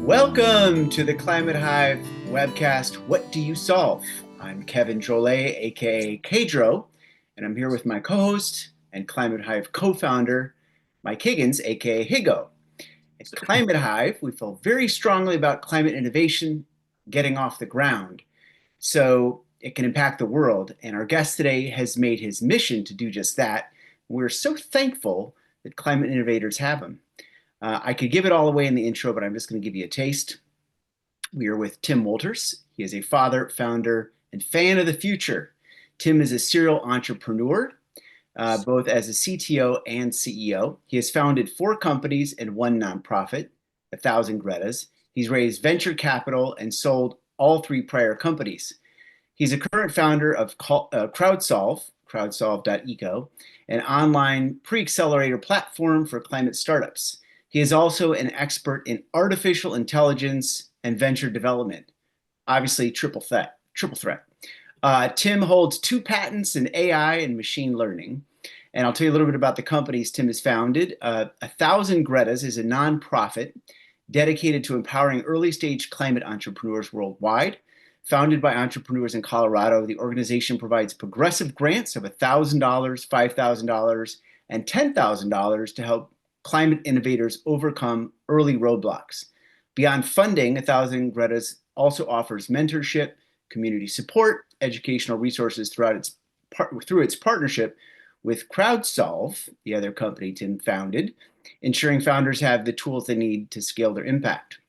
Welcome to the Climate Hive webcast, What Do You Solve? I'm Kevin Drolet, aka Kedro, and I'm here with my co-host and Climate Hive co-founder, Mike Higgins, aka Higo. At Climate Hive, we feel very strongly about climate innovation getting off the ground so it can impact the world, and our guest today has made his mission to do just that. We're so thankful that climate innovators have him. I could give it all away in the intro, but I'm just going to give you a taste. We are with Tim Wolters. He is a father, founder, and fan of the future. Tim is a serial entrepreneur, both as a CTO and CEO. He has founded 4 companies and 1 nonprofit, 1,000 Gretas. He's raised venture capital and sold all 3 prior companies. He's a current founder of CrowdSolve, CrowdSolve.eco, an online pre-accelerator platform for climate startups. He is also an expert in artificial intelligence and venture development. Obviously, triple threat. Tim holds 2 patents in AI and machine learning. And I'll tell you a little bit about the companies Tim has founded. 1,000 Gretas is a nonprofit dedicated to empowering early-stage climate entrepreneurs worldwide. Founded by entrepreneurs in Colorado, the organization provides progressive grants of $1,000, $5,000, and $10,000 to help climate innovators overcome early roadblocks. Beyond funding, 1,000 Gretas also offers mentorship, community support, educational resources through its partnership with CrowdSolve, the other company Tim founded, ensuring founders have the tools they need to scale their impact.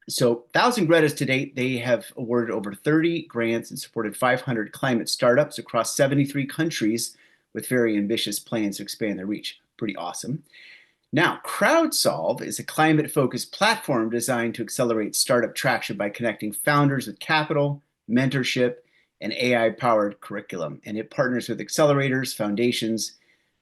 So 1,000 Gretas to date, they have awarded over 30 grants and supported 500 climate startups across 73 countries with very ambitious plans to expand their reach. Pretty awesome. Now, CrowdSolve is a climate-focused platform designed to accelerate startup traction by connecting founders with capital, mentorship, and AI-powered curriculum. And it partners with accelerators, foundations,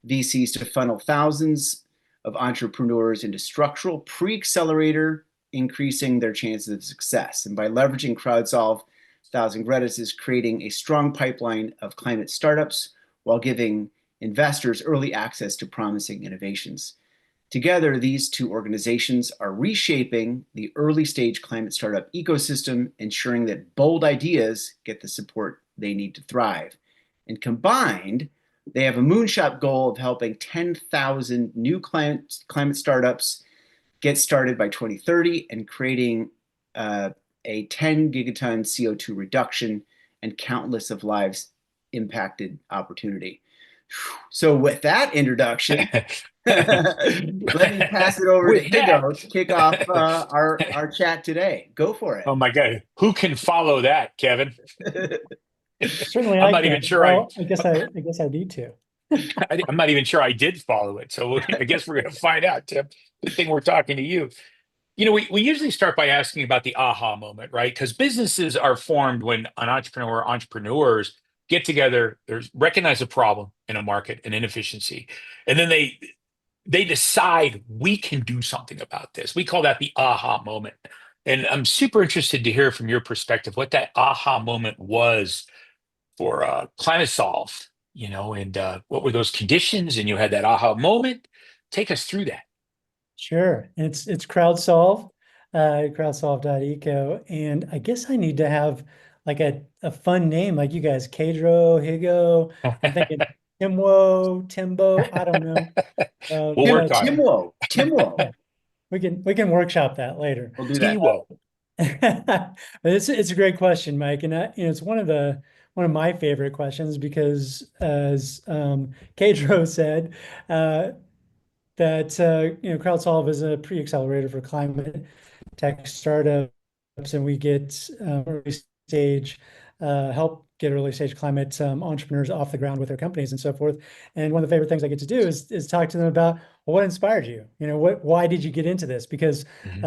VCs to funnel thousands of entrepreneurs into structural pre-accelerator, increasing their chances of success. And by leveraging CrowdSolve, 1,000 Gretas is creating a strong pipeline of climate startups while giving investors early access to promising innovations. Together, these 2 organizations are reshaping the early-stage climate startup ecosystem, ensuring that bold ideas get the support they need to thrive. And combined, they have a moonshot goal of helping 10,000 new climate startups get started by 2030 and creating a 10 gigaton CO2 reduction and countless of lives impacted opportunity. So with that introduction, let me pass it over to Higo to kick off our chat today. Go for it. Oh my God, who can follow that, Kevin? Certainly, I'm not even sure. Well, I guess I need to. I'm not even sure I did follow it. So I guess we're going to find out, Tim. Good thing we're talking to you. You know, we usually start by asking about the aha moment, right? Because businesses are formed when entrepreneurs get together, recognize a problem in a market, an inefficiency, and then they decide we can do something about this. We call that the aha moment. And I'm super interested to hear from your perspective what that aha moment was for ClimateSolve, and what were those conditions? And you had that aha moment. Take us through that. Sure. It's CrowdSolve, CrowdSolve.eco. And I guess I need to have like a fun name like you guys, Kedro, Higo. I'm thinking Timbo, I don't know. We'll work on it. Timwo. We can workshop that later. We'll do that. But it's a great question, Mike, and it's one of my favorite questions because, as Kedro said, that CrowdSolve is a pre-accelerator for climate tech startups, and we get early stage help get early stage climate entrepreneurs off the ground with their companies and so forth. And one of the favorite things I get to do is talk to them about, well, what inspired you? Why did you get into this? Because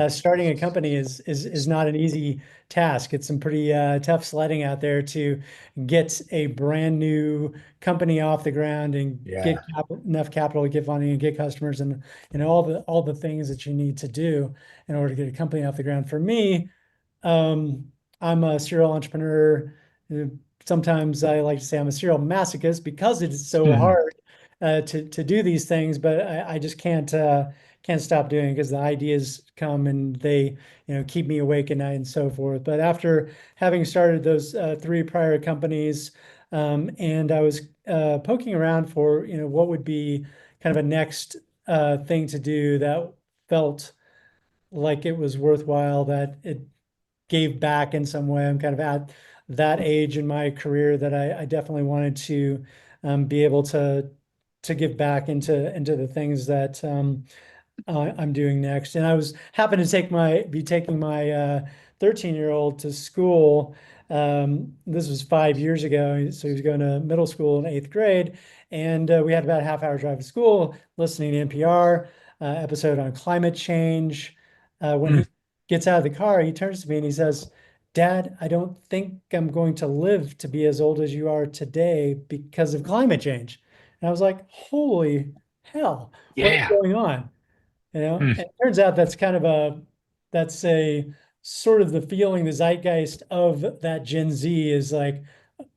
starting a company is not an easy task. It's some pretty tough sledding out there to get a brand new company off the ground and get enough capital to get funding and get customers and all the things that you need to do in order to get a company off the ground. For me, I'm a serial entrepreneur. Sometimes I like to say I'm a serial masochist because it is so hard to do these things, but I just can't can't stop doing because the ideas come and they, keep me awake at night and so forth. But after having started those 3 prior companies, and I was poking around for, what would be kind of a next thing to do that felt like it was worthwhile, that it gave back in some way. I'm kind of at that age in my career that I definitely wanted to be able to give back into the things that I'm doing next. And I was happen to be taking my 13-year-old to school. This was 5 years ago, so he was going to middle school in 8th grade, and we had about a half-hour drive to school, listening to NPR episode on climate change. When Mm. he gets out of the car, he turns to me and he says, "Dad, I don't think I'm going to live to be as old as you are today because of climate change." And I was like, "Holy hell, what's Yeah. going on?" Mm. And it turns out that's a sort of the feeling, the zeitgeist of that Gen Z is like,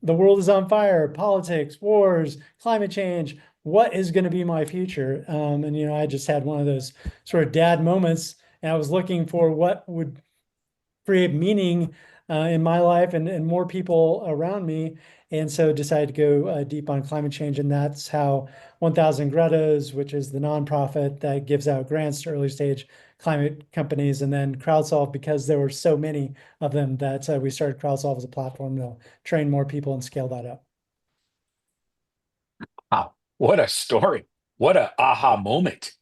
the world is on fire, politics, wars, climate change. What is going to be my future? And I just had one of those sort of dad moments, and I was looking for what would create meaning in my life and more people around me. And so decided to go deep on climate change. And that's how 1000 Gretas, which is the nonprofit that gives out grants to early stage climate companies, and then CrowdSolve, because there were so many of them, that we started CrowdSolve as a platform to train more people and scale that up. Wow. What a story. What a aha moment.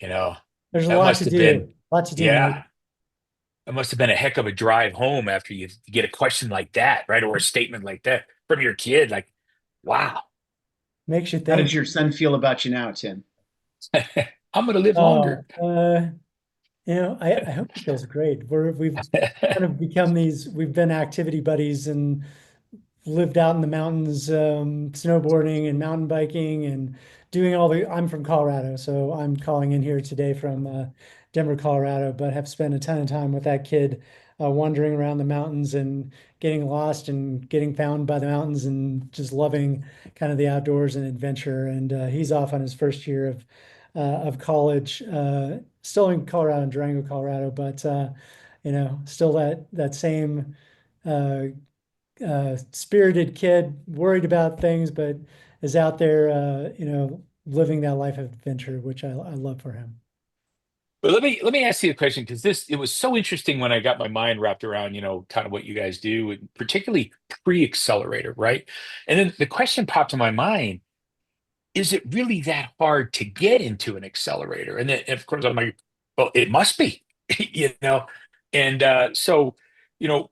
You know, There's a that lot must to have been, do, Mike. yeah, that must have been a heck of a drive home after you get a question like that, right? Or a statement like that from your kid. Like, wow, Makes you How does think. your son feel about you now, Tim? I'm going to live longer. Oh, I hope he feels great. We've kind of become we've been activity buddies and lived out in the mountains, snowboarding and mountain biking and doing I'm from Colorado, so I'm calling in here today from Denver, Colorado, but have spent a ton of time with that kid, wandering around the mountains and getting lost and getting found by the mountains and just loving kind of the outdoors and adventure. And he's off on his first year of college, still in Colorado, in Durango, Colorado, but still that same uh, spirited kid, worried about things, but is out there, living that life of adventure, which I love for him. But let me ask you a question, because it was so interesting when I got my mind wrapped around, kind of what you guys do, and particularly pre-accelerator, right? And then the question popped in my mind, is it really that hard to get into an accelerator? And then of course I'm like, well, it must be, you know. And so, you know,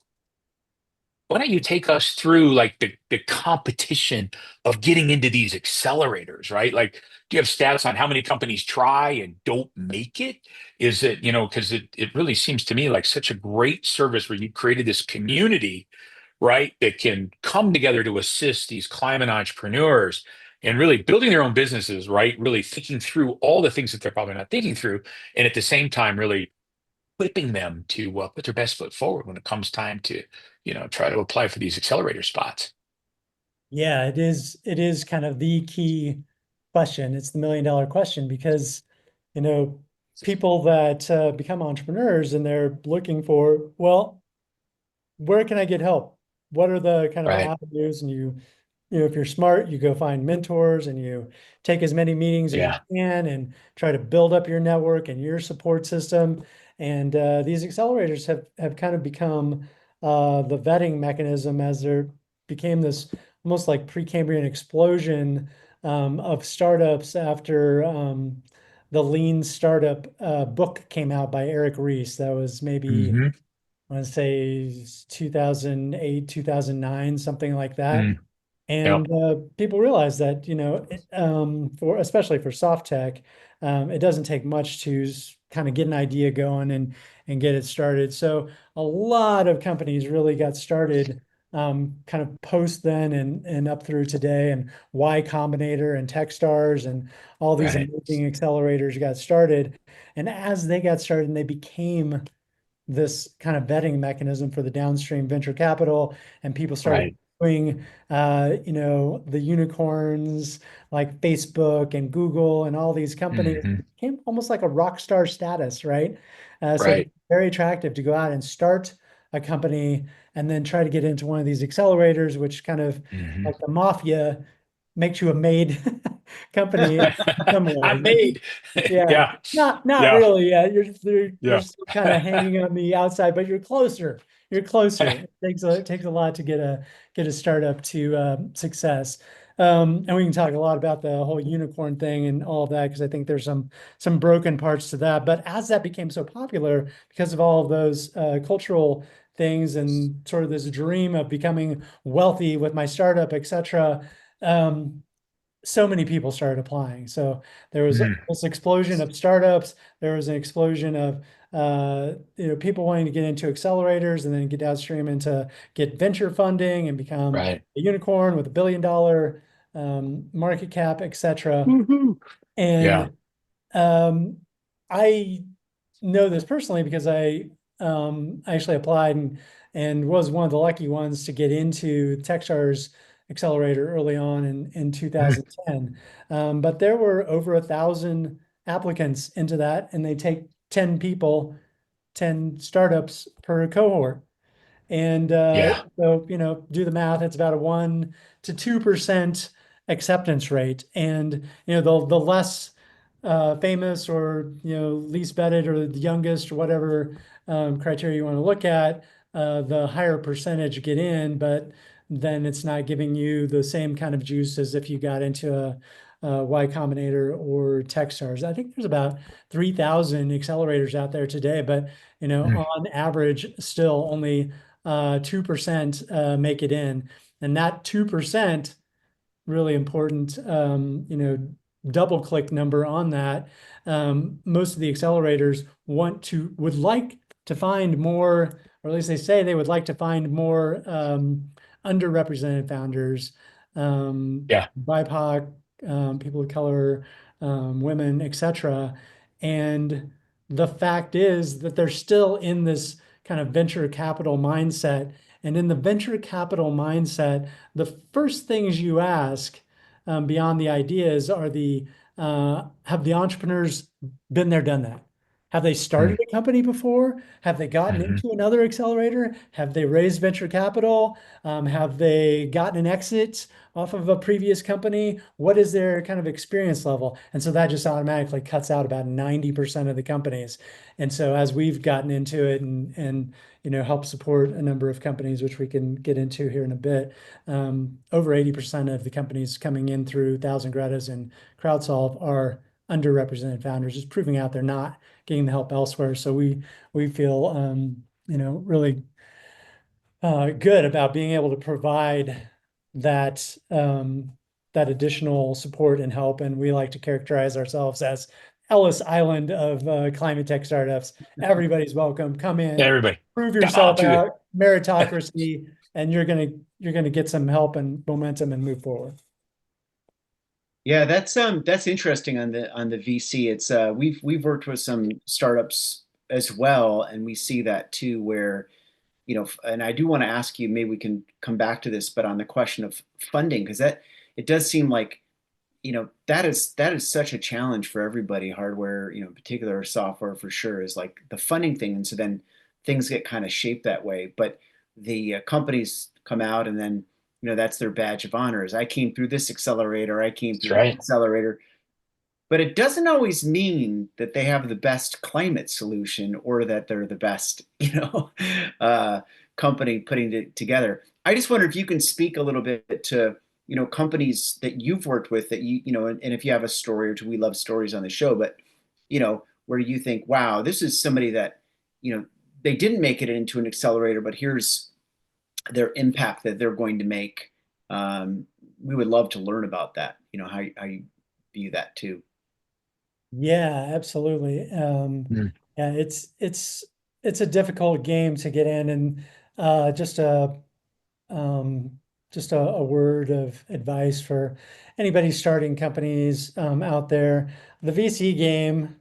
why don't you take us through like the competition of getting into these accelerators, right? Like, do you have stats on how many companies try and don't make it? Is it, because it really seems to me like such a great service where you created this community, right, that can come together to assist these climate entrepreneurs and really building their own businesses, right? Really thinking through all the things that they're probably not thinking through, and at the same time, really equipping them to put their best foot forward when it comes time to, try to apply for these accelerator spots. Yeah, it is kind of the key question. It's the $1 million question because, you know, people that become entrepreneurs and they're looking for, well, where can I get help? What are the kind of Right. avenues? And if you're smart, you go find mentors and you take as many meetings as you Yeah. can and try to build up your network and your support system. And these accelerators have kind of become the vetting mechanism as there became this almost like Precambrian explosion of startups after the Lean Startup book came out by Eric Ries. That was maybe, Hmm. I want to say 2008, 2009, something like that. Mm. Yep. And people realize that, for especially for soft tech, it doesn't take much to kind of get an idea going and get it started. So a lot of companies really got started kind of post then and up through today, and Y Combinator and Techstars and all these Right. amazing accelerators got started. And as they got started and they became this kind of vetting mechanism for the downstream venture capital, and people started Right. doing, the unicorns like Facebook and Google and all these companies, Hmm. became almost like a rock star status, right? So Right. it's very attractive to go out and start a company and then try to get into one of these accelerators, which kind of Hmm. like the mafia makes you a made company in some I'm ways. made. Yeah, Yeah. not Yeah. really. Yeah, you're Yeah. still kind of hanging on the outside, but you're closer. You're closer. It takes a lot to get a startup to success. And we can talk a lot about the whole unicorn thing and all of that because I think there's some broken parts to that. But as that became so popular because of all of those cultural things and sort of this dream of becoming wealthy with my startup, etc. So many people started applying. So there was Mm. this explosion of startups. There was an explosion of people wanting to get into accelerators and then get downstream into get venture funding and become Right. a unicorn with $1 billion market cap, etc. Woohoo. Yeah. And um, I know this personally because I actually applied and was one of the lucky ones to get into Techstars Accelerator early on in Mm. 2010. But there were over 1,000 applicants into that, and they take 10 people, 10 startups per cohort. And Yeah. so, do the math, it's about a 1 to 2% acceptance rate. And, the less famous or, least vetted or the youngest or whatever criteria you want to look at, the higher percentage get in, but then it's not giving you the same kind of juice as if you got into a Y Combinator or Techstars. I think there's about 3,000 accelerators out there today, but Mm. on average, still only 2% make it in. And that 2%, really important, double click number on that. Most of the accelerators would like to find more, or at least they say they would like to find more underrepresented founders, Yeah. BIPOC, people of color, women, etc. And the fact is that they're still in this kind of venture capital mindset. And in the venture capital mindset, the first things you ask beyond the ideas are have the entrepreneurs been there, done that? Have they started Mm. a company before? Have they gotten Hmm. into another accelerator? Have they raised venture capital? Have they gotten an exit off of a previous company? What is their kind of experience level? And so that just automatically cuts out about 90% of the companies. And so as we've gotten into it and help support a number of companies, which we can get into here in a bit, over 80% of the companies coming in through Thousand Gretas and CrowdSolve are underrepresented founders, just proving out they're not getting the help elsewhere. So we feel really good about being able to provide that additional support and help. And we like to characterize ourselves as Ellis Island of climate tech startups. Everybody's welcome. Come in, Everybody, prove come on yourself through. out, meritocracy, and you're gonna get some help and momentum and move forward. Yeah, that's interesting on the VC. It's we've worked with some startups as well, and we see that too, where and I do want to ask you, maybe we can come back to this, but on the question of funding, because that it does seem like that is such a challenge for everybody, hardware, in particular, or software for sure, is like the funding thing. And so then things get kind of shaped that way. But the companies come out and then, that's their badge of honor is I came through this accelerator, I came That's through that right. accelerator. But it doesn't always mean that they have the best climate solution or that they're the best, uh, company putting it together. I just wonder if you can speak a little bit to, companies that you've worked with that and if you have a story or two, we love stories on the show, but, where you think, wow, this is somebody that, they didn't make it into an accelerator, but here's their impact that they're going to make. Um, we would love to learn about that, how you view that too. Yeah, absolutely. Mm. Yeah, it's a difficult game to get in, and uh, just a a word of advice for anybody starting companies out there. The VC game,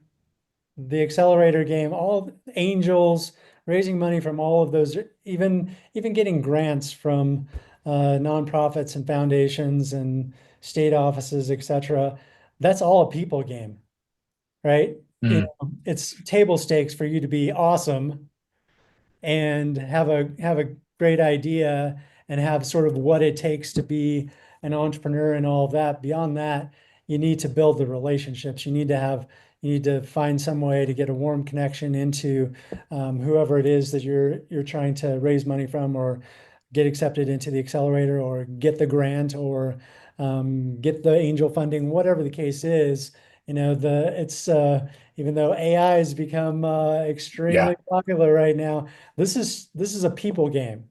the accelerator game, all angels raising money from all of those, even getting grants from nonprofits and foundations and state offices, etc. That's all a people game, right? Mm. It's table stakes for you to be awesome and have a great idea and have sort of what it takes to be an entrepreneur and all of that. Beyond that, you need to build the relationships. You need to find some way to get a warm connection into whoever it is that you're trying to raise money from, or get accepted into the accelerator, or get the grant, or get the angel funding, whatever the case is. It's even though AI has become Yeah. extremely popular right now, this is a people game.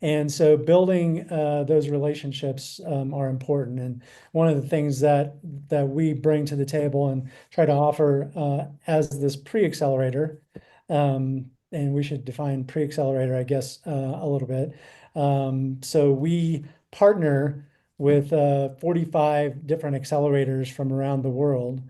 And so building those relationships are important. And one of the things that we bring to the table and try to offer as this pre-accelerator, and we should define pre-accelerator, I guess, a little bit. So we partner with 45 different accelerators from around the world,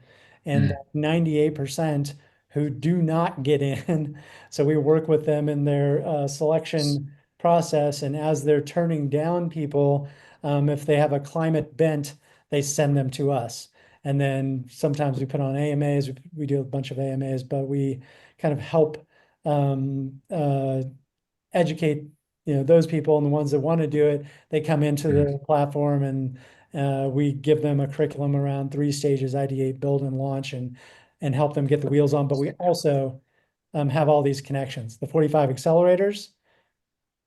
and Mm. 98% who do not get in. So we work with them in their selection process, and as they're turning down people, if they have a climate bent, they send them to us. And then sometimes we put on AMAs. We do a bunch of AMAs, but we kind of help educate those people, and the ones that want to do it, they come into Mm. the platform, and we give them a curriculum around 3 stages: ideate, build, and launch, and help them get the wheels on. But we also have all these connections. The 45 accelerators,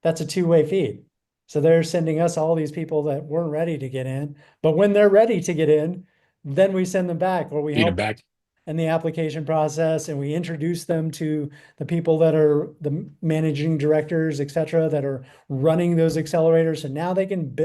that's a two-way feed. So they're sending us all these people that weren't ready to get in, but when they're ready to get in, then we send them back, or we Feed them help back. in the application process, and we introduce them to the people that are the managing directors, et cetera, that are running those accelerators. And now they can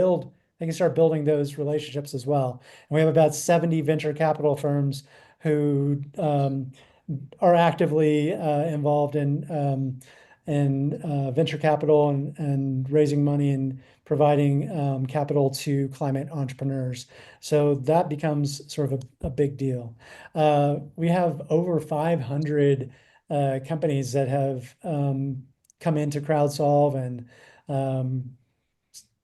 start building those relationships as well. And we have about 70 venture capital firms who are actively involved in venture capital and raising money and providing capital to climate entrepreneurs. So that becomes sort of a big deal. We have over 500 companies that have come into CrowdSolve, and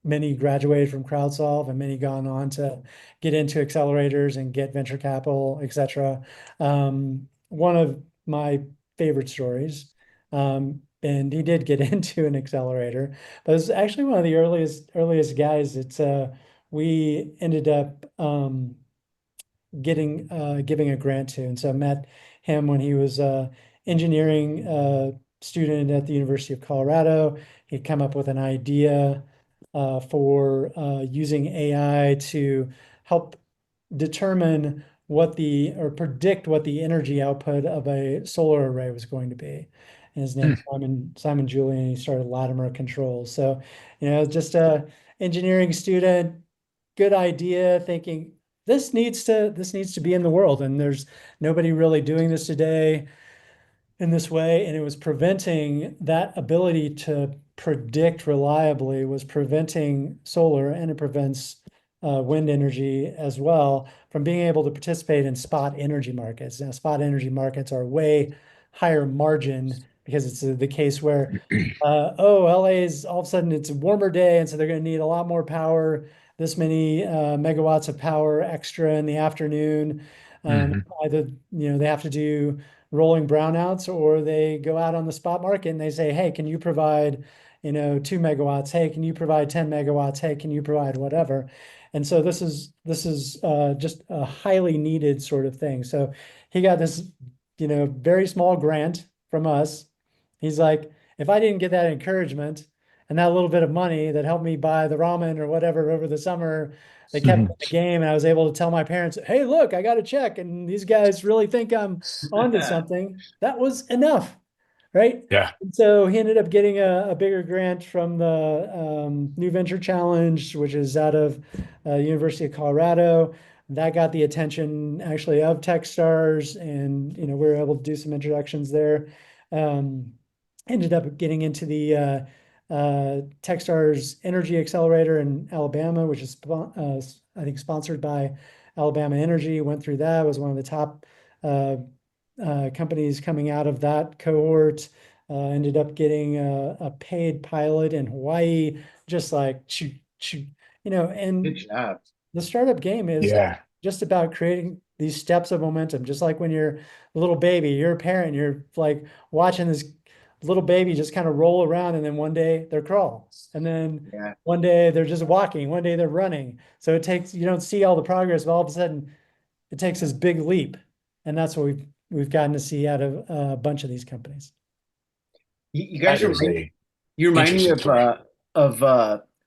many graduated from CrowdSolve, and many gone on to get into accelerators and get venture capital, et cetera. One of my favorite stories, and he did get into an accelerator, but it was actually one of the earliest guys. We ended up giving a grant to. And so I met him when he was engineering student at the University of Colorado. He'd come up with an idea for using AI to help determine or predict what the energy output of a solar array was going to be. And his name Mm. is Simon Julian. He started Latimer Controls. So, just a engineering student, good idea, thinking this needs to be in the world, and there's nobody really doing this today in this way. And it was preventing that ability to predict reliably, was preventing solar, and it prevents wind energy as well, from being able to participate in spot energy markets. Now, spot energy markets are way higher margin, because it's the case where LA is all of a sudden, it's a warmer day, and so they're going to need a lot more power, this many megawatts of power extra in the afternoon. Mhm. Either they have to do rolling brownouts, or they go out on the spot market and they say, hey, can you provide 2 megawatts? Hey, can you provide 10 megawatts? Hey, can you provide whatever? And so this is just a highly needed sort of thing. So he got this very small grant from us. He's like, if I didn't get that encouragement and that little bit of money that helped me buy the ramen or whatever over the summer, they kept me in the game, and I was able to tell my parents, hey, look, I got a check, and these guys really think I'm onto something. That was enough, right? Yeah. And so he ended up getting a bigger grant from the New Venture Challenge, which is out of University of Colorado. That got the attention actually of Techstars, and we were able to do some introductions there. Um, Ended up getting into the Techstars Energy Accelerator in Alabama, which is I think sponsored by Alabama Energy. Went through that, was one of the top companies coming out of that cohort. Ended up getting a paid pilot in Hawaii, just like Good And job. the startup game is Yeah. just about creating these steps of momentum. Just like when you're a little baby, you're a parent, you're like watching this little baby just kind of roll around, and then one day they're crawl, and then Yeah. one day they're just walking, one day they're running. So it takes, you don't see all the progress, but all of a sudden it takes this big leap, and that's what we've gotten to see out of a bunch of these companies. You That guys is remind a you remind me interesting story. of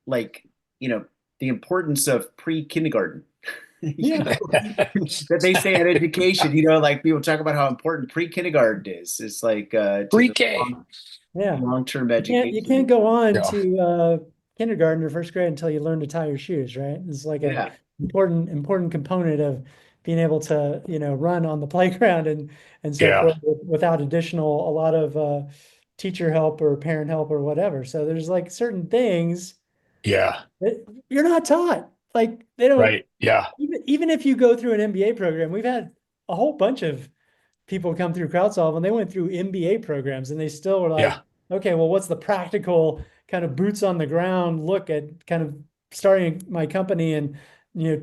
like the importance of pre-kindergarten. Yeah. That they say in education, like people talk about how important pre-kindergarten is. It's like to the Pre-K. Yeah. long-term You can't education. go on Yeah. to kindergarten or first grade until you learn to tie your shoes, right? It's like a Yeah. important component of being able to, run on the playground and so Yeah. forth without a lot of teacher help or parent help or whatever. So there's like certain things Yeah. that you're not taught. Like they don't, Right. Yeah. even if you go through an MBA program, we've had a whole bunch of people come through CrowdSolve and they went through MBA programs and they still were like, Yeah. okay, well, what's the practical kind of boots on the ground look at kind of starting my company and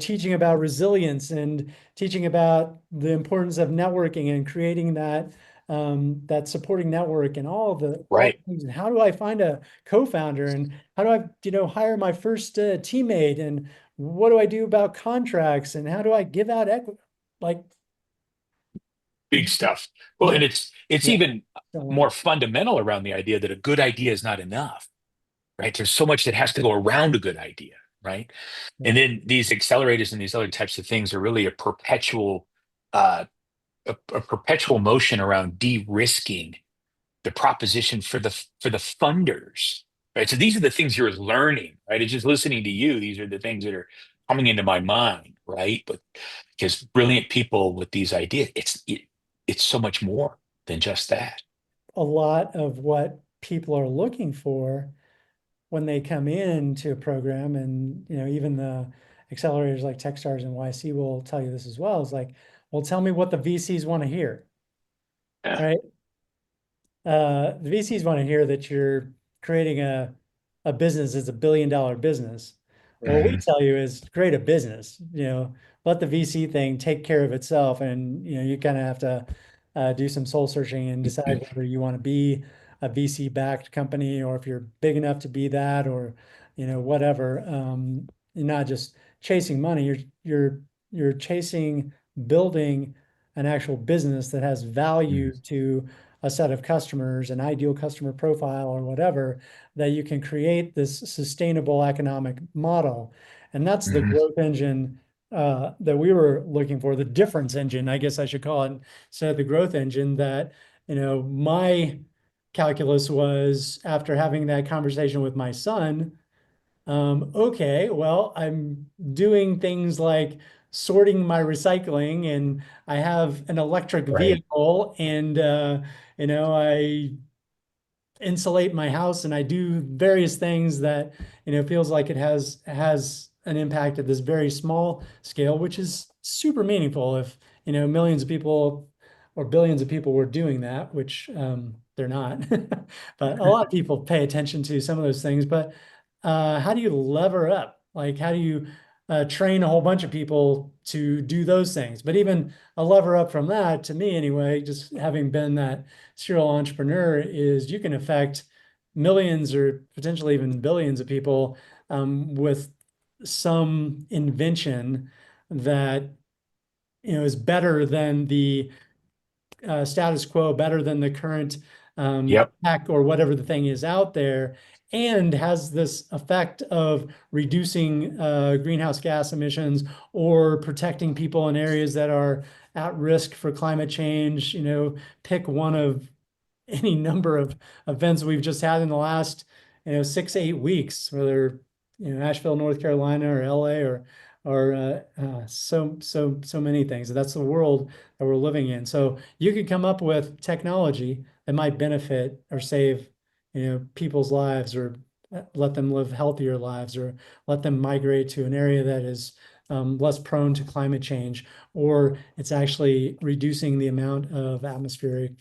teaching about resilience and teaching about the importance of networking and creating that supporting network and all Right. the things. And how do I find a co-founder and how do I hire my first teammate and what do I do about contracts and how do I give out equity? Like, Big stuff. Well, yeah, and it's yeah. even Don't more learn. fundamental around the idea that a good idea is not enough, right? There's so much that has to go around a good idea, right? Yeah. And then these accelerators and these other types of things are really uh, a perpetual motion around de-risking the proposition for the funders, right? So these are the things you're learning, right? It's just listening to you. These are the things that are coming into my mind, right? But because brilliant people with these ideas, it's so much more than just that. A lot of what people are looking for when they come into a program, and even the accelerators like Techstars and YC will tell you this as well, is like, well, tell me what the VCs want to hear, Yeah. right? The VCs want to hear that you're creating a business that's $1 billion business. Well, what we Mhm. tell you is create a business, let the VC thing take care of itself. And, you kind of have to do some soul searching and decide whether you want to be a VC backed company or if you're big enough to be that or, whatever. You're not just chasing money, you're chasing building an actual business that has value to a set of customers, an ideal customer profile or whatever, that you can create this sustainable economic model. And that's the Mhm. growth engine that we were looking for, the difference engine, I guess I should call it, instead of the growth engine that, my calculus was after having that conversation with my son. Okay, well, I'm doing things like sorting my recycling and I have an electric Right. vehicle and I insulate my house and I do various things that, feels like it has an impact at this very small scale, which is super meaningful if, millions of people or billions of people were doing that, which they're not. But a lot of people pay attention to some of those things. But how do you lever up? Like, how do you train a whole bunch of people to do those things? But even a lever up from that, to me anyway, just having been that serial entrepreneur, is you can affect millions or potentially even billions of people with some invention that is better than the status quo, better than the current Yep. tech or whatever the thing is out there, and has this effect of reducing greenhouse gas emissions or protecting people in areas that are at risk for climate change. Pick one of any number of events we've just had in the last 6 8 weeks, whether Asheville, North Carolina, or LA, or so many things. That's the world that we're living in. So you could come up with technology that might benefit or save people's lives, or let them live healthier lives, or let them migrate to an area that is less prone to climate change, or it's actually reducing the amount of atmospheric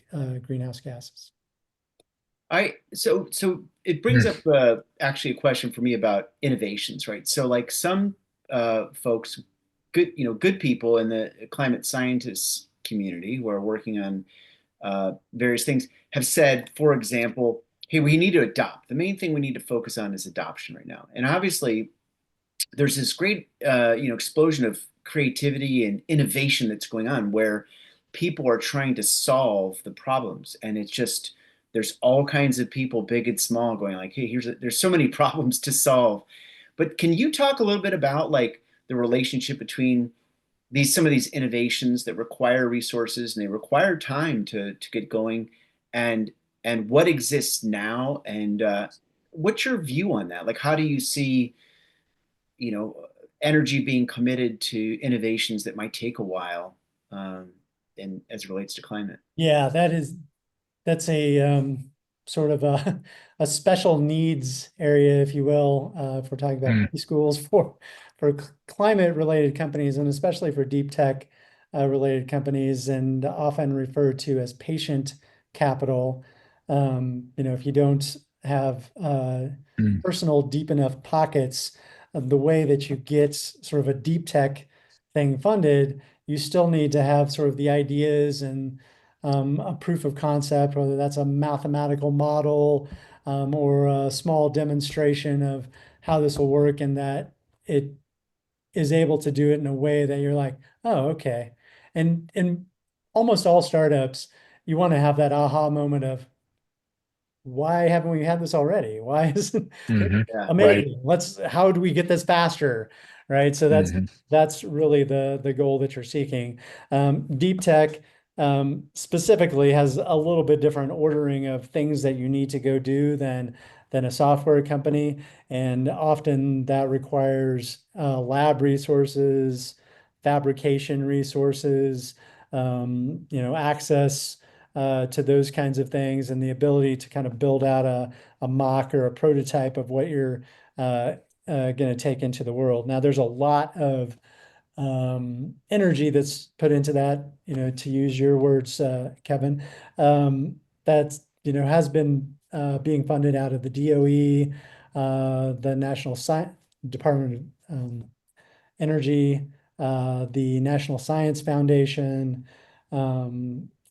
greenhouse gases. So it brings Mm, up actually a question for me about innovations, right? So like some folks, good people in the climate scientists community who are working on various things have said, for example, hey, we need to adopt. The main thing we need to focus on is adoption right now. And obviously, there's this great explosion of creativity and innovation that's going on where people are trying to solve the problems, and it's just there's all kinds of people, big and small, going like, hey, there's so many problems to solve. But can you talk a little bit about like the relationship between some of these innovations that require resources and they require time to get going, and what exists now, and what's your view on that? Like, how do you see you know energy being committed to innovations that might take a while, and as it relates to climate? Yeah, that's a sort of a special needs area, if you will, if we're talking about mm, preschools for climate related companies, and especially for deep tech related companies, and often referred to as patient capital. If you don't have mm, personal deep enough pockets, the way that you get sort of a deep tech thing funded, you still need to have sort of the ideas and a proof of concept, whether that's a mathematical model or a small demonstration of how this will work, and that it is able to do it in a way that you're like, oh, okay. And in almost all startups, you want to have that aha moment of, why haven't we had this already? Why isn't mhm. Yeah. Right. amazing? How do we get this faster? Right. So Mhm. that's really the goal that you're seeking. Deep tech specifically has a little bit different ordering of things that you need to go do than a software company. And often that requires lab resources, fabrication resources, access to those kinds of things, and the ability to kind of build out a mock or a prototype of what you're going to take into the world. Now, there's a lot of energy that's put into that, to use your words, Kevin, that, has been being funded out of the DOE, the National Department of Energy, the National Science Foundation,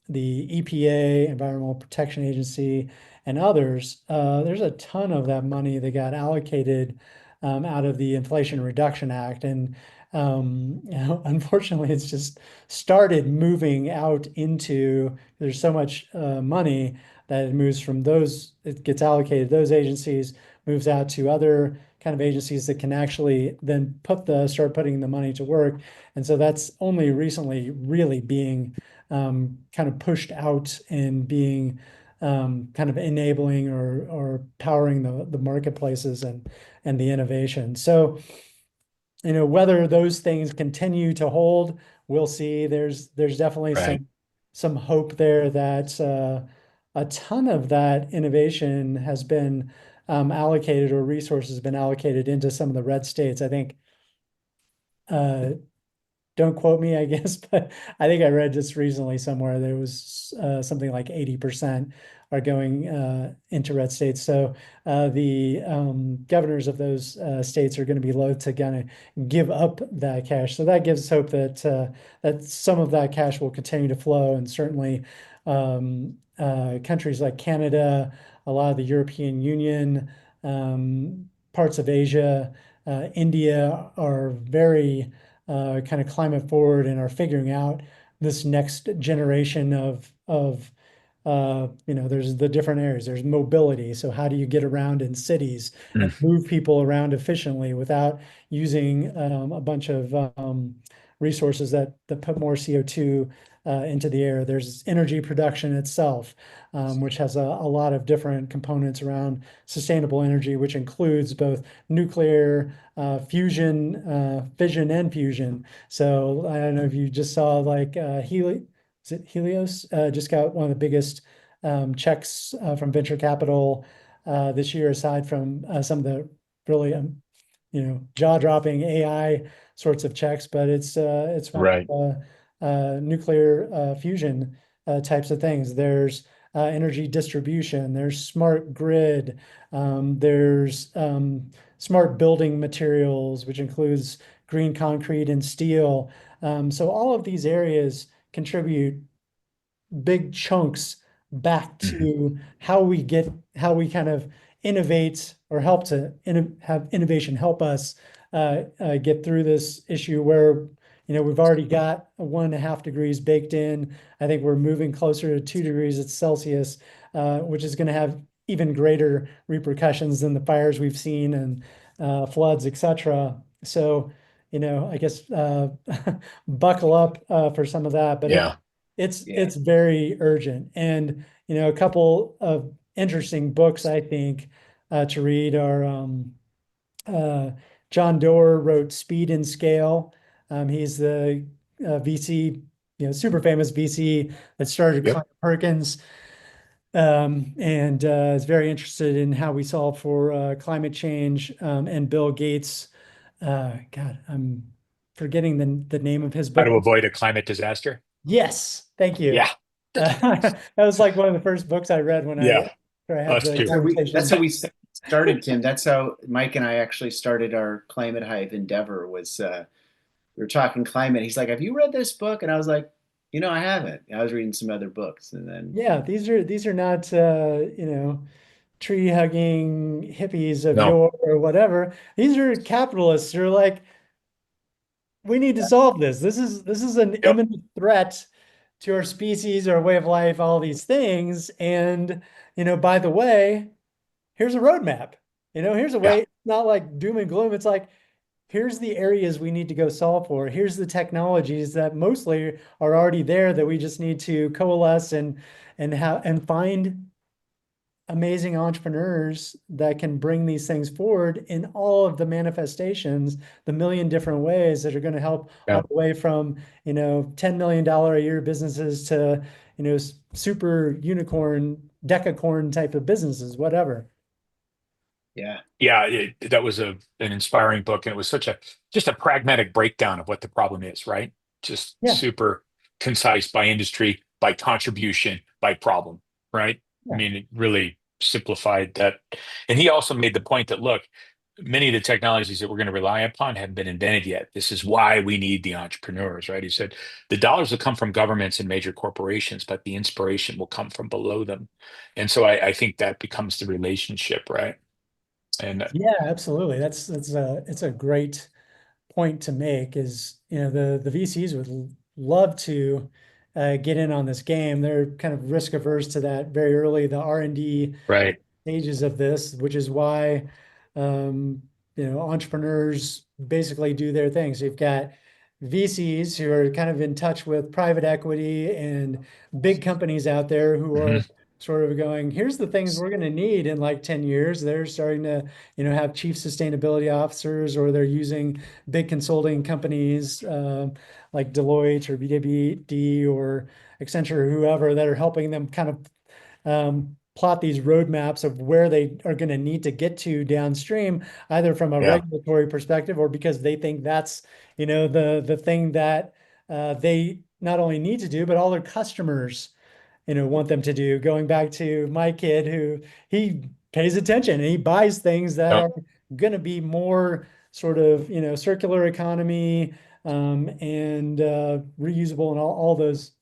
the EPA, Environmental Protection Agency, and others. There's a ton of that money that got allocated out of the Inflation Reduction Act. And unfortunately, it's just started moving out into, there's so much money that it moves from those, it gets allocated, those agencies, moves out to other kind of agencies that can actually then start putting the money to work. And so that's only recently really being kind of pushed out and being kind of enabling or powering the marketplaces and the innovation. So, whether those things continue to hold, we'll see. There's definitely Right. some hope there that a ton of that innovation has been allocated, or resources have been allocated into some of the red states. I think uh, don't quote me, I guess, but I think I read just recently somewhere there was something like 80% are going into red states. So the governors of those states are going to be loath to kind of give up that cash. So that gives hope that some of that cash will continue to flow, and certainly countries like Canada, a lot of the European Union, parts of Asia, India are very kind of climate forward and are figuring out this next generation of there's the different areas. There's mobility. So how do you get around in cities and Mm, move people around efficiently without using a bunch of resources that put more CO2 into the air? There's energy production itself, which has a lot of different components around sustainable energy, which includes both nuclear, fission and fusion. So I don't know if you just saw like is it Helios? Just got one of the biggest checks from venture capital this year, aside from some of the really jaw-dropping AI sorts of checks, but it's from right. nuclear fusion types of things. There's energy distribution, there's smart grid, there's smart building materials, which includes green concrete and steel. So all of these areas contribute big chunks back Hmm. to how we kind of innovate or help to have innovation help us get through this issue where we've already got 1.5 degrees baked in. I think we're moving closer to 2 degrees Celsius, which is going to have even greater repercussions than the fires we've seen and floods, etc. So, I guess buckle up for some of that, but Yeah. Yeah. it's very urgent. And a couple of interesting books I think to read are uh, John Doerr wrote Speed and Scale. He's the VC, super famous VC that started Yep. Climate Perkins, and is very interested in how we solve for climate change. And Bill Gates, God, I'm forgetting the name of his How book. to avoid a climate disaster. Yes, thank you. Yeah. That was like one of the first books I read when Yeah. I had Us the too. That's conversation. how we started, Tim. That's how Mike and I actually started our Climate Hive endeavor. Was we were talking climate. He's like, "Have you read this book?" And I was like, I haven't. I was reading some other books, and then Yeah, these are not tree hugging hippies of No. yore or whatever. These are capitalists who are like, we need to solve this. This is an Yep. imminent threat to our species, our way of life, all these things. And by the way, here's a roadmap. Here's a Yeah. way. It's not like doom and gloom. It's like, here's the areas we need to go solve for. Here's the technologies that mostly are already there that we just need to coalesce and find amazing entrepreneurs that can bring these things forward in all of the manifestations, the million different ways that are going to help all Yeah. the way from, $10 million a year businesses to, super unicorn, decacorn type of businesses, whatever. yeah, Yeah. That was an inspiring book, and it was just a pragmatic breakdown of what the problem is, right? Just Yeah. super concise by industry, by contribution, by problem, right? I Yeah. mean, it really simplified that. And he also made the point that, look, many of the technologies that we're going to rely upon haven't been invented yet. This is why we need the entrepreneurs, right? He said the dollars will come from governments and major corporations, but the inspiration will come from below them. And so I think that becomes the relationship, right? And Yeah, absolutely. It's a great point to make is, the VCs would love to get in on this game. They're kind of risk averse to that very early, the R&D right. stages of this, which is why um, entrepreneurs basically do their thing. So you've got VCs who are kind of in touch with private equity and big companies out there who Hmm. are sort of going, here's the things we're going to need in like 10 years. They're starting to, have chief sustainability officers, or they're using big consulting companies like Deloitte or BWD or Accenture or whoever that are helping them kind of plot these roadmaps of where they are going to need to get to downstream, either from a Yeah. regulatory perspective or because they think that's, the thing that they not only need to do, but all their customers, want them to do. Going back to my kid, who he pays attention and he buys things that Yep. are going to be more sort of, circular economy, and reusable and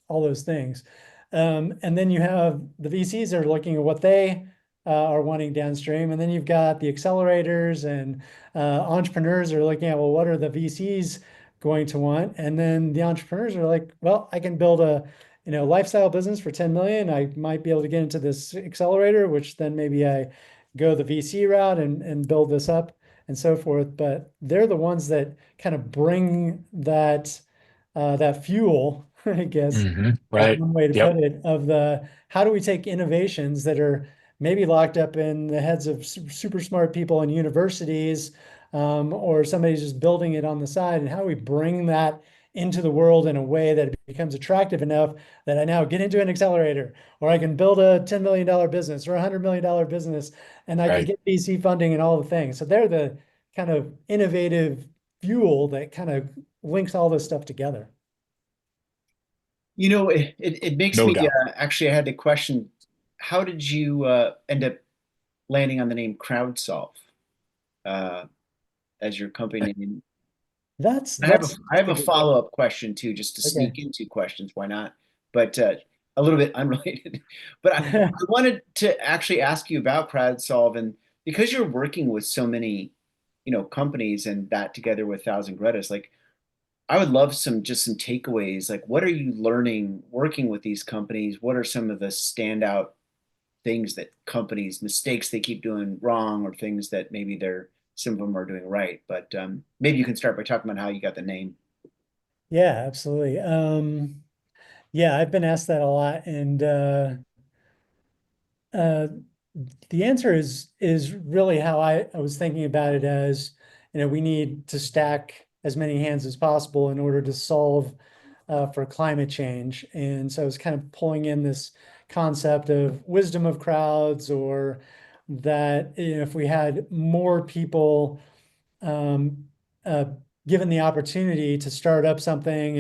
all those things. And then you have the VCs are looking at what they are wanting downstream. And then you've got the accelerators and entrepreneurs are looking at, well, what are the VCs going to want? And then the entrepreneurs are like, well, I can build a lifestyle business for 10 million. I might be able to get into this accelerator, which then maybe I go the VC route and build this up and so forth. But they're the ones that kind of bring that fuel, I guess, Hmm. is Right. one way to Yep. put it, of the how do we take innovations that are maybe locked up in the heads of super smart people in universities, or somebody's just building it on the side, and how do we bring that into the world in a way that it becomes attractive enough that I now get into an accelerator, or I can build a $10 million business or a $100 million business, and I can Right. get VC funding and all the things. So they're the kind of innovative fuel that kind of links all this stuff together. it makes No me doubt. actually. I had a question how did you end up landing on the name CrowdSolve uh, as your company name? That's I have a that's I have a a good follow-up question too, just to okay. sneak into questions. Why not? But a little bit unrelated. But I wanted to actually ask you about CrowdSolve, and because you're working with so many, companies, and that together with Thousand Gretas, like I would love some takeaways. Like, what are you learning working with these companies? What are some of the standout things that companies mistakes they keep doing wrong, or things that maybe some of them are doing right? But maybe you can start by talking about how you got the name. Yeah, absolutely. Yeah, I've been asked that a lot, and uh, the answer is really how I was thinking about it as, we need to stack as many hands as possible in order to solve for climate change. And so I was kind of pulling in this concept of wisdom of crowds, or that if we had more people um, uh, given the opportunity to start up something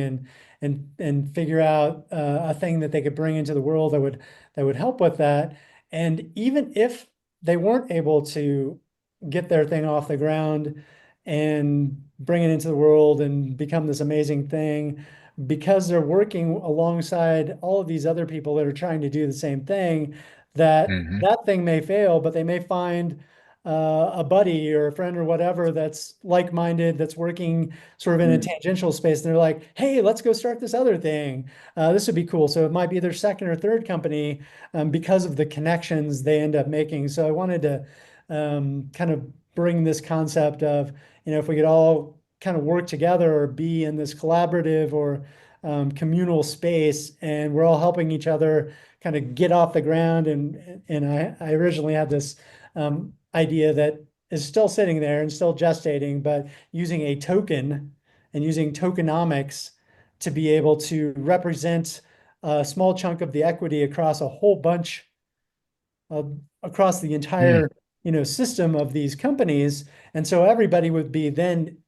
and figure out a thing that they could bring into the world that would help with that. And even if they weren't able to get their thing off the ground and bring it into the world and become this amazing thing, because they're working alongside all of these other people that are trying to do the same thing, that Hmm. that thing may fail, but they may find a buddy or a friend or whatever that's like-minded, that's working sort of in a Mm, tangential space. And they're like, hey, let's go start this other thing. This would be cool. So it might be their second or third company because of the connections they end up making. So I wanted to kind of bring this concept of, if we could all kind of work together or be in this collaborative or communal space, and we're all helping each other kind of get off the ground. And I originally had this idea that is still sitting there and still gestating, but using a token and using tokenomics to be able to represent a small chunk of the equity across a whole bunch of across the Mm. entire system of these companies. And so everybody would be then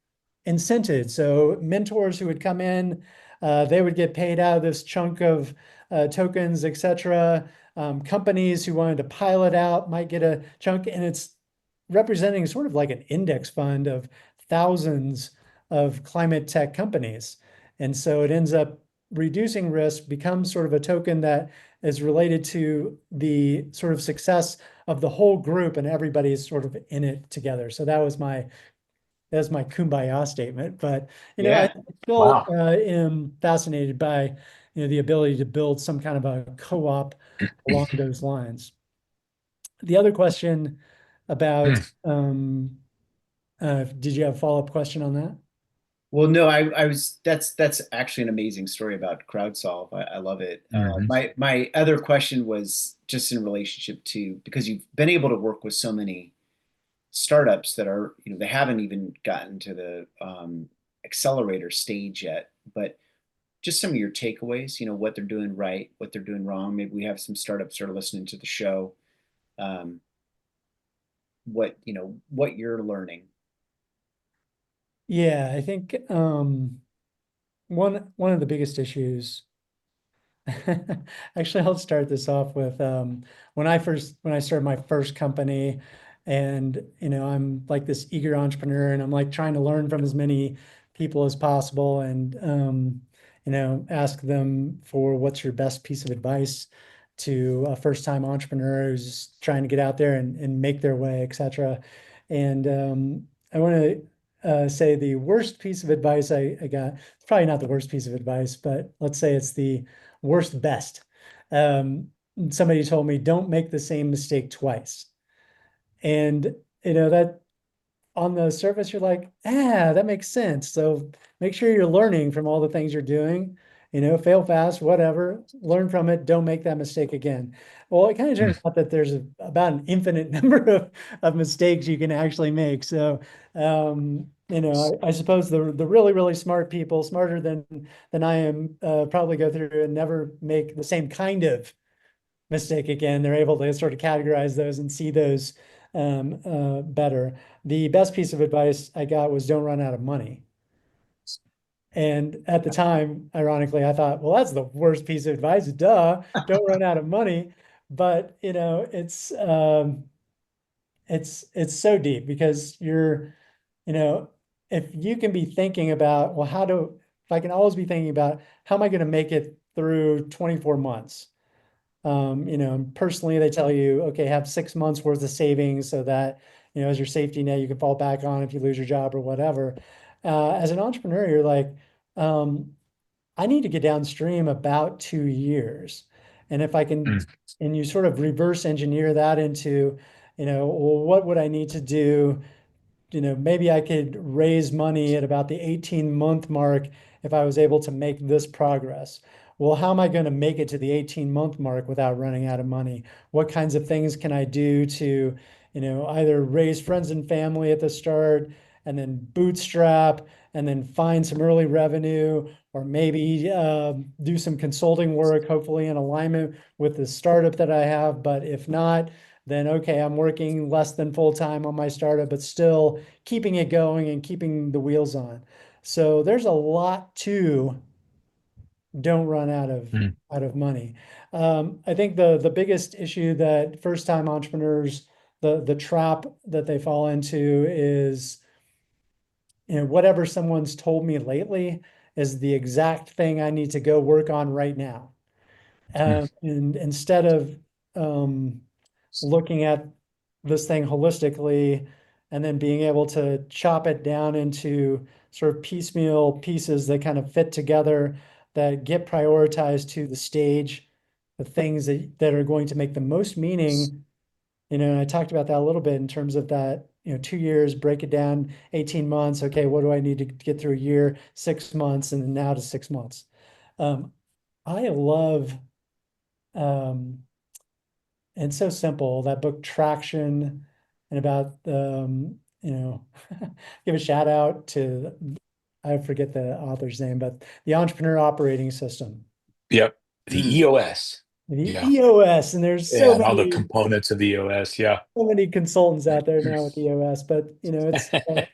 incented. So mentors who would come in, they would get paid out of this chunk of tokens, etc. Companies who wanted to pilot out might get a chunk, and it's representing sort of like an index fund of thousands of climate tech companies. And so it ends up reducing risk, becomes sort of a token that is related to the sort of success of the whole group, and everybody's sort of in it together. So that's my kumbaya statement. But I yeah. still Wow. am fascinated by the ability to build some kind of a co-op along those lines. The other question about did you have a follow-up question on that? Well, no, I was that's actually an amazing story about CrowdSolve. I love it. Mm-hmm. My other question was just in relationship to, because you've been able to work with so many startups that are, they haven't even gotten to the accelerator stage yet, but just some of your takeaways, what they're doing right, what they're doing wrong. Maybe we have some startups that are listening to the show. Um, what you're learning. Yeah, I think one of the biggest issues. Actually, I'll start this off with when I started my first company, and I'm like this eager entrepreneur, and I'm like trying to learn from as many people as possible, and ask them for what's your best piece of advice to a first-time entrepreneur who's trying to get out there and make their way, etc. And I want to say the worst piece of advice I got. It's probably not the worst piece of advice, but let's say it's the worst best. Um, Somebody told me, don't make the same mistake twice. And that on the surface, you're like, that makes sense. So make sure you're learning from all the things you're doing, fail fast, whatever, learn from it. Don't make that mistake again. Well, it kind of turns out that there's about an infinite number of mistakes you can actually make. So, I suppose the really, really smart people, smarter than I am, probably go through and never make the same kind of mistake again. They're able to sort of categorize those and see those better. The best piece of advice I got was don't run out of money. And at the time, ironically, I thought, well, that's the worst piece of advice. Duh, don't run out of money. but it's so deep because you know, if you can be thinking about, well, if I can always be thinking about how am I going to make it through 24 months? Personally, they tell you, okay, have 6 months worth of savings so that, as your safety net, you can fall back on if you lose your job or whatever. As an entrepreneur, you're like, um, I need to get downstream about 2 years. And if I can, Mm, and you sort of reverse engineer that into, well, what would I need to do? Maybe I could raise money at about the 18-month mark if I was able to make this progress. Well, how am I going to make it to the 18-month mark without running out of money? What kinds of things can I do to, either raise friends and family at the start and then bootstrap and then find some early revenue, or maybe do some consulting work, hopefully in alignment with the startup that I have. But if not, then okay, I'm working less than full time on my startup, but still keeping it going and keeping the wheels on. So there's a lot to don't run mm, out of money. I think the biggest issue that first time entrepreneurs, the trap that they fall into is, whatever someone's told me lately is the exact thing I need to go work on right now. mm, And instead of um, looking at this thing holistically and then being able to chop it down into sort of piecemeal pieces that kind of fit together, that get prioritized to the stage, the things that are going to make the most meaning. And I talked about that a little bit in terms of that, 2 years, break it down, 18 months. Okay, what do I need to get through a year, 6 months, and then now to 6 months. Um, I love um, and so simple. That book Traction, and about give a shout out to, I forget the author's name, but the Entrepreneur Operating System, yep. The Mm. EOS. the Yeah. EOS. And there's Yeah. And all the components of the EOS. Yeah. so many consultants out there now with EOS, but it's Yeah.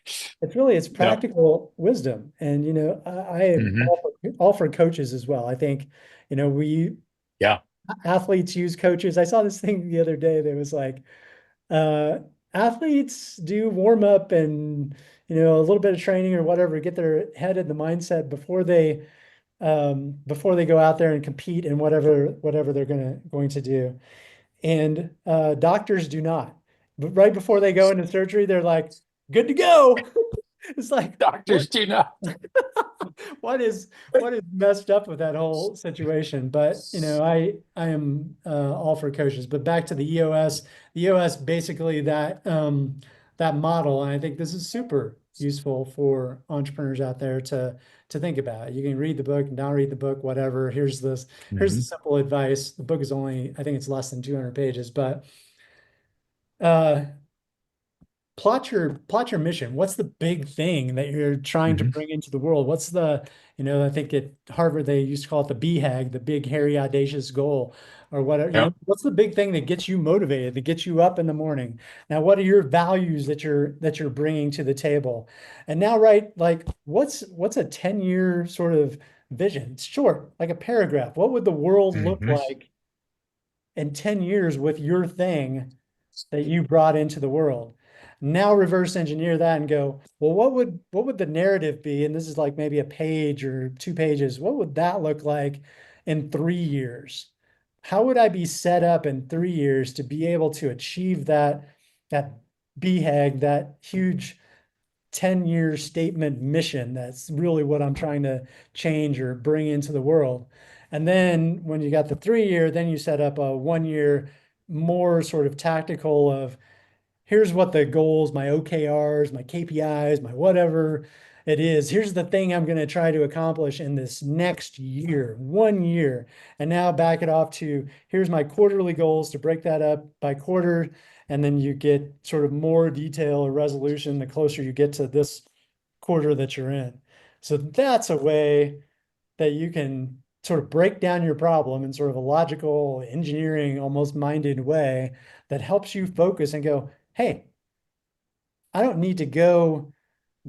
practical wisdom. And I am Hmm. all for coaches as well. I think we Yeah. athletes use coaches. I saw this thing the other day that was like, uh, athletes do warm up and a little bit of training or whatever, get their head in the mindset before they go out there and compete in whatever they're going to do. And doctors do not. But right before they go into surgery, they're like, good to go. It's like, what Doctors do not. what is messed up with that whole situation? But I am all for coaches. But back to the EOS. The EOS basically that model, and I think this is super useful for entrepreneurs out there to think about. You can read the book, not read the book, whatever. Here's the Hmm. simple advice. The book is only, I think it's less than 200 pages, but uh plot your mission. What's the big thing that you're trying to Hmm. bring into the world? What's I think at Harvard they used to call it the BHAG, the big hairy audacious goal, or whatever. Yep. What's the big thing that gets you motivated, that gets you up in the morning? Now, what are your values that you're bringing to the table? And now, right, like what's a 10-year sort of vision? It's short, like a paragraph. What would the world look Hmm. like in 10 years with your thing that you brought into the world? Now reverse engineer that and go, well, what would the narrative be? And this is like maybe a page or 2 pages. What would that look like in 3 years? How would I be set up in 3 years to be able to achieve that BHAG, that huge 10-year statement mission? That's really what I'm trying to change or bring into the world. And then when you got the 3 year, then you set up a 1 year more sort of tactical of, here's what the goals, my OKRs, my KPIs, my whatever it is. Here's the thing I'm going to try to accomplish in this next year, 1 year. And now back it off to, here's my quarterly goals, to break that up by quarter. And then you get sort of more detail or resolution the closer you get to this quarter that you're in. So that's a way that you can sort of break down your problem in sort of a logical, engineering, almost minded way that helps you focus and go, hey, I don't need to go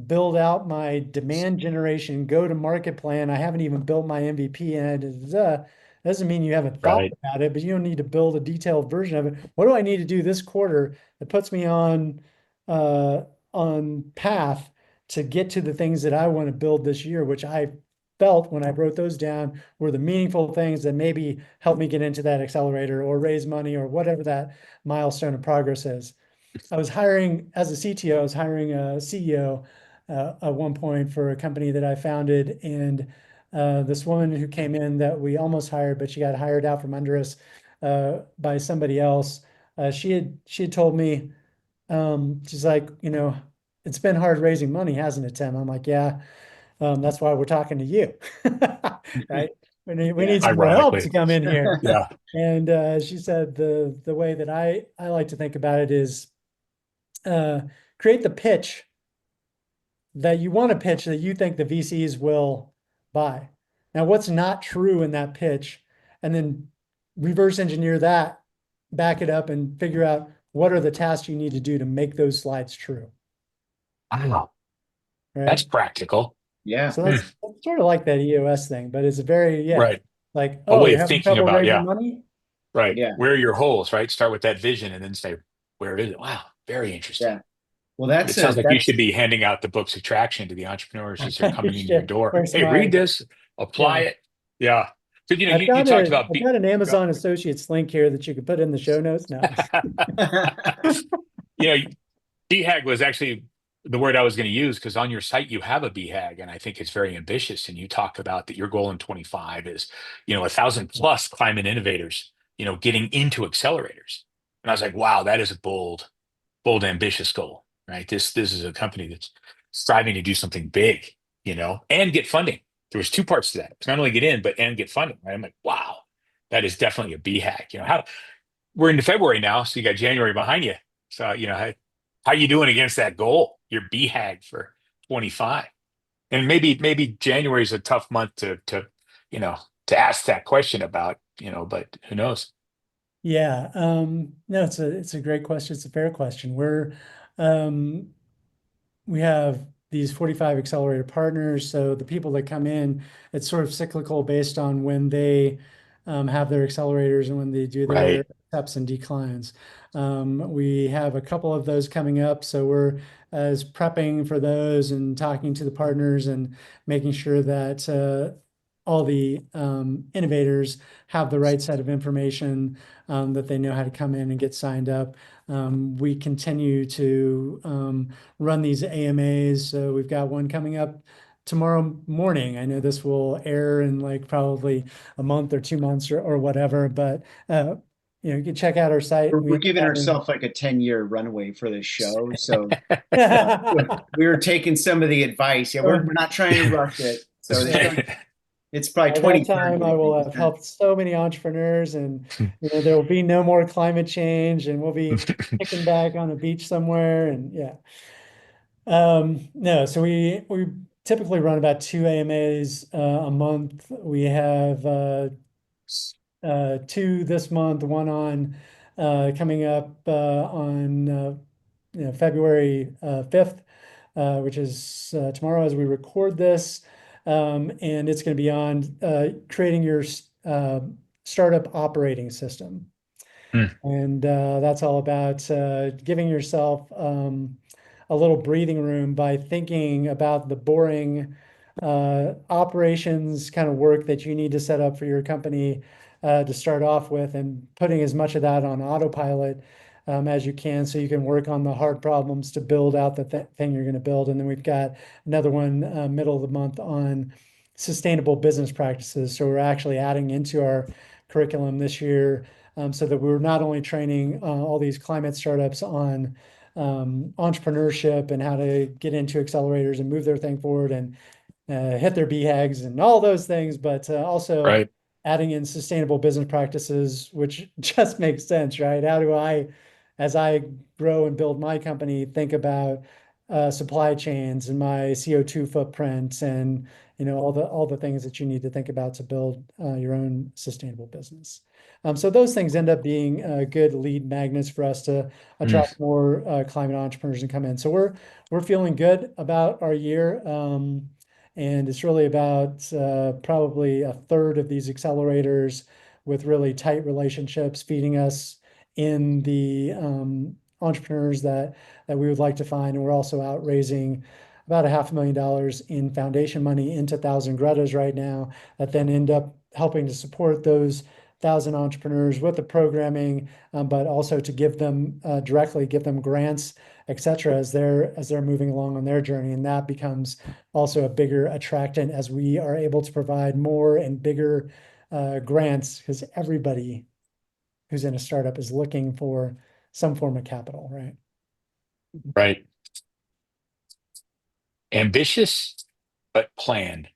build out my demand generation, go to market plan. I haven't even built my MVP and Doesn't mean you haven't thought Right. about it, but you don't need to build a detailed version of it. What do I need to do this quarter that puts me on path to get to the things that I want to build this year, which I felt when I wrote those down were the meaningful things that maybe help me get into that accelerator or raise money or whatever that milestone of progress is. I was hiring as a CTO, I was hiring a CEO at one point for a company that I founded. And this woman who came in that we almost hired, but she got hired out from under us by somebody else. She had told me, she's like, it's been hard raising money, hasn't it, Tim? I'm like, yeah, that's why we're talking to you, right? We Yeah. need some more help to Ironically. come in here. Yeah. And she said the way that I like to think about it is create the pitch that you want to pitch that you think the VCs will buy. Now, what's not true in that pitch, and then reverse engineer that, back it up, and figure out what are the tasks you need to do to make those slides true, Wow. That's right? practical. Yeah. So Hmm. that's sort of like that EOS thing, but it's a very, Right. like, A oh, way you're of having thinking trouble about, raising yeah. money? Right. Yeah. Where are your holes, right? Start with that vision and then say, where is it? Wow. Very interesting. Yeah. Well, But it sounds like you should that's be handing out the books of traction to the entrepreneurs as they're coming in your Shit, door. where's Hey, read my, this, apply yeah. it. Yeah. So, I've you got talked a about I've got an Amazon Associates link here that you could put in the show notes. No. you know, BHAG was actually the word I was going to use because on your site you have a BHAG, and I think it's very ambitious. And you talk about that your goal in 25 is, 1,000 plus climate innovators, getting into accelerators. And I was like, wow, that is a bold, ambitious goal, right? This is a company that's striving to do something big, and get funding. There was two parts to that. It's not only get in, but and get funding. Right? I'm like, wow, that is definitely a BHAG. How we're into February now, so you got January behind you. So how you doing against that goal? Your BHAG for 25, and maybe January is a tough month you know to ask that question about, but who knows? Yeah. No, it's a great question. It's a fair question. Um, we have these 45 accelerator partners. So the people that come in, it's sort of cyclical based on when they have their accelerators and when they do their Right, ups and declines. We have a couple of those coming up. So we're as prepping for those and talking to the partners and making sure that all the innovators have the right set of information, that they know how to come in and get signed up. We continue to run these AMAs. So we've got one coming up tomorrow morning. I know this will air in like probably a month or 2 months or whatever, but you can check out our site. we're giving ourselves like a 10-year runway for this show. So By we were taking some of the advice. Yeah, we're not trying to rush it. So it's probably that time, 2030, I I will think. have helped so many entrepreneurs, and there will be no more climate change, and we'll be kicking back on a beach somewhere. And yeah. No, so we typically run about two AMAs a month. We have two this month, one on coming up on February 5th, which is tomorrow as we record this. And it's going to be on creating your startup operating system. Hmm. And that's all about giving yourself a little breathing room by thinking about the boring operations kind of work that you need to set up for your company to start off with, and putting as much of that on autopilot as you can, so you can work on the hard problems to build out the thing you're going to build. And then we've got another one middle of the month on sustainable business practices. So we're actually adding into our curriculum this year, so that we're not only training all these climate startups on entrepreneurship and how to get into accelerators and move their thing forward and hit their BHAGs and all those things, but also Right, adding in sustainable business practices, which just makes sense, right? How do I, as I grow and build my company, think about supply chains and my CO2 footprint, and all the things that you need to think about to build your own sustainable business. So those things end up being good lead magnets for us to Mm. attract more climate entrepreneurs and come in. So we're feeling good about our year. And it's really about probably a third of these accelerators with really tight relationships feeding us in the entrepreneurs that we would like to find. And we're also out raising about $500,000 in foundation money into 1,000 Gretas right now that then end up helping to support those 1,000 entrepreneurs with the programming, but also to give them directly give them grants, et cetera, as they're moving along on their journey. And that becomes also a bigger attractant as we are able to provide more and bigger grants, because everybody who's in a startup is looking for some form of capital, right? Right. Ambitious, but planned.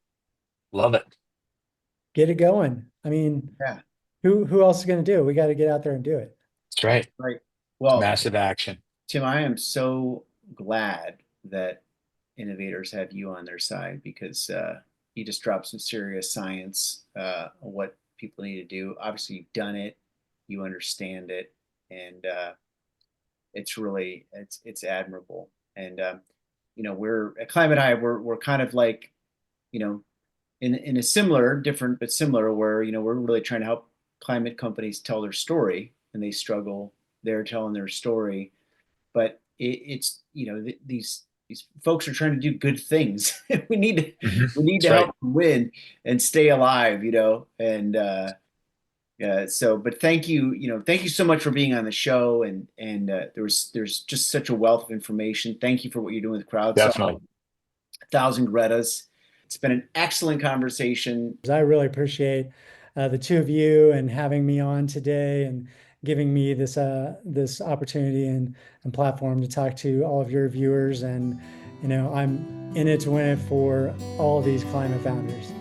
Love it. Get it going. I mean, Yeah, who else is going to do it? We got to get out there and do it. That's right. right. Well, Massive action. Tim, I am so glad that innovators have you on their side because you just dropped some serious science on what people need to do. Obviously, you've done it, you understand it, and it's really it's admirable. And we're at Climate Hive. We're kind of like, in a similar, different but similar, where we're really trying to help climate companies tell their story, and they struggle. They're telling their story, but it's these folks are trying to do good things. We need That's to right. help them win and stay alive, and so but thank you so much for being on the show, and there's just such a wealth of information. Thank you for what you're doing with CrowdSolve, Definitely. 1,000 Gretas. It's been an excellent conversation. I really appreciate the two of you and having me on today and giving me this opportunity and platform to talk to all of your viewers. And I'm in it to win it for all of these climate founders.